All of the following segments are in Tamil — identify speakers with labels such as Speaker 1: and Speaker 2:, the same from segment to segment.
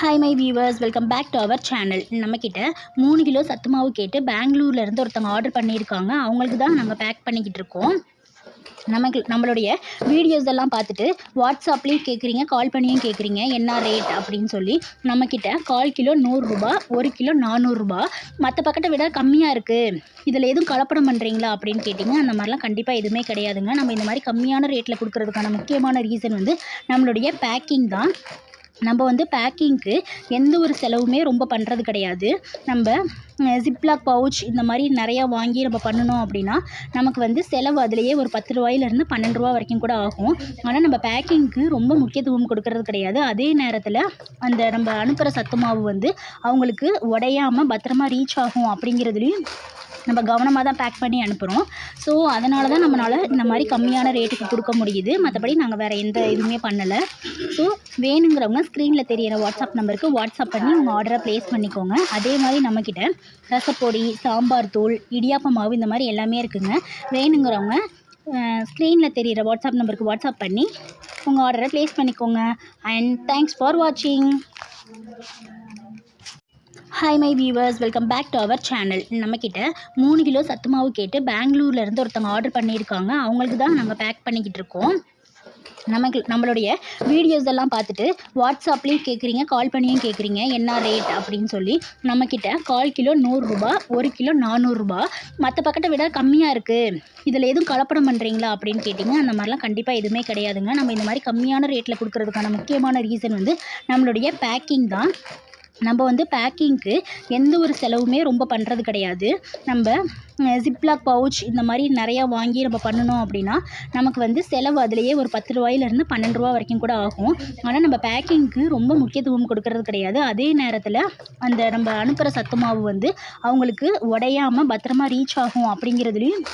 Speaker 1: Hi my viewers, welcome back to our channel. நம்மக்கிட்ட 3 கிலோ சத்து மாவு கேட்டு பெங்களூர்லேருந்து ஒருத்தவங்க ஆர்டர் பண்ணியிருக்காங்க. அவங்களுக்கு தான் நாங்கள் பேக் பண்ணிக்கிட்டு இருக்கோம். நம்மளுடைய வீடியோஸ் எல்லாம் பார்த்துட்டு வாட்ஸ்அப்லேயும் கேட்குறீங்க, கால் பண்ணியும் கேட்குறீங்க என்ன ரேட் அப்படின்னு சொல்லி. நம்மக்கிட்ட 1/4 கிலோ 100 ரூபா, 1 கிலோ 400 ரூபா, மற்ற பக்கத்தை விட கம்மியாக இருக்குது. இதில் எதுவும் கலப்படம் பண்ணுறீங்களா அப்படின்னு கேட்டிங்க. அந்த மாதிரிலாம் கண்டிப்பாக எதுவுமே கிடையாதுங்க. நம்ம இந்த மாதிரி கம்மியான ரேட்டில் கொடுக்குறதுக்கான முக்கியமான ரீசன் நம்மளுடைய பேக்கிங் தான். நம்ம பேக்கிங்க்கு எந்த ஒரு செலவுமே ரொம்ப பண்ணுறது கிடையாது. நம்ம ஜிப்லாக் பவுச் இந்த மாதிரி நிறையா வாங்கி நம்ம பண்ணணும் அப்படின்னா நமக்கு செலவு அதிலேயே ஒரு 10 ரூபாயிலேருந்து 12 ரூபா வரைக்கும் கூட ஆகும். ஆனால் நம்ம பேக்கிங்க்கு ரொம்ப முக்கியத்துவம் கொடுக்கறது கிடையாது. அதே நேரத்தில் அந்த நம்ம அனுப்புகிற சத்து மாவு அவங்களுக்கு உடையாமல் பத்திரமா ரீச் ஆகும் அப்படிங்கிறதுலையும் நம்ம கவனமாக தான் பேக் பண்ணி அனுப்புகிறோம். ஸோ அதனால தான் நம்மளால் இந்த மாதிரி கம்மியான ரேட்டுக்கு கொடுக்க முடியுது. மற்றபடி நாங்கள் வேறு எந்த இதுவுமே பண்ணலை. ஸோ வேணுங்கிறவங்க ஸ்க்ரீனில் தெரியிற வாட்ஸ்அப் நம்பருக்கு வாட்ஸ்அப் பண்ணி உங்கள் ஆர்டரை ப்ளேஸ் பண்ணிக்கோங்க. அதே மாதிரி நம்மக்கிட்ட ரசப்பொடி, சாம்பார் தூள், இடியாப்ப மாவு இந்த மாதிரி எல்லாமே இருக்குதுங்க. வேணுங்கிறவங்க ஸ்க்ரீனில் தெரியிற வாட்ஸ்அப் நம்பருக்கு வாட்ஸ்அப் பண்ணி உங்கள் ஆர்டரை ப்ளேஸ் பண்ணிக்கோங்க. அண்ட் தேங்க்ஸ் ஃபார் வாட்சிங். Hi my viewers, welcome back to our channel. நம்மக்கிட்ட 3 கிலோ சத்து மாவு கேட்டு பெங்களூர்லேருந்து ஒருத்தவங்க ஆர்டர் பண்ணியிருக்காங்க. அவங்களுக்கு தான் நாங்கள் பேக் பண்ணிக்கிட்டு இருக்கோம். நம்மளுடைய வீடியோஸ் எல்லாம் பார்த்துட்டு வாட்ஸ்அப்லேயும் கேட்குறீங்க, கால் பண்ணியும் கேட்குறீங்க என்ன ரேட் அப்படின்னு சொல்லி. நம்மக்கிட்ட 1/4 கிலோ 100 ரூபா, 1 கிலோ 400 ரூபா, மற்ற பக்கத்தை விட கம்மியாக இருக்குது. இதில் எதுவும் கலப்படம் பண்ணுறீங்களா அப்படின்னு கேட்டிங்க. அந்த மாதிரிலாம் கண்டிப்பாக எதுவுமே கிடையாதுங்க. நம்ம இந்த மாதிரி கம்மியான ரேட்டில் கொடுக்குறதுக்கான முக்கியமான ரீசன் நம்மளுடைய பேக்கிங் தான். நம்ம பேக்கிங்க்கு எந்த ஒரு செலவுமே ரொம்ப பண்ணுறது கிடையாது. நம்ம ஜிப்லாக் பவுச் இந்த மாதிரி நிறையா வாங்கி நம்ம பண்ணணும் அப்படின்னா நமக்கு செலவு அதிலேயே ஒரு 10 ரூபாயிலேருந்து 12 ரூபா வரைக்கும் கூட ஆகும். ஆனால் நம்ம பேக்கிங்க்கு ரொம்ப முக்கியத்துவம் கொடுக்கறது கிடையாது. அதே நேரத்தில் அந்த நம்ம அனுப்புகிற சத்து மாவு அவங்களுக்கு உடையாமல் பத்திரமா ரீச் ஆகும் அப்படிங்கிறதுலையும்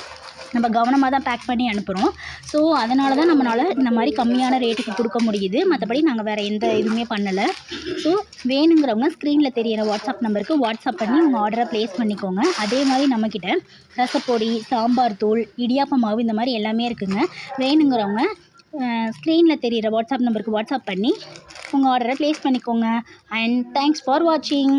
Speaker 1: நம்ம கவனமாக தான் பேக் பண்ணி அனுப்புகிறோம். ஸோ அதனால தான் நம்மளால் இந்த மாதிரி கம்மியான ரேட்டுக்கு கொடுக்க முடியுது. மற்றபடி நாங்கள் வேறு எந்த இதுவுமே பண்ணலை. ஸோ வேணுங்கிறவங்க ஸ்க்ரீனில் தெரியிற வாட்ஸ்அப் நம்பருக்கு வாட்ஸ்அப் பண்ணி உங்கள் ஆர்டரை ப்ளேஸ் பண்ணிக்கோங்க. அதே மாதிரி நம்மக்கிட்ட ரசப்பொடி, சாம்பார் தூள், இடியாப்ப மாவு இந்த மாதிரி எல்லாமே இருக்குதுங்க. வேணுங்கிறவங்க ஸ்க்ரீனில் தெரியிற வாட்ஸ்அப் நம்பருக்கு வாட்ஸ்அப் பண்ணி உங்கள் ஆர்டரை ப்ளேஸ் பண்ணிக்கோங்க. அண்ட் தேங்க்ஸ் ஃபார் வாட்சிங்.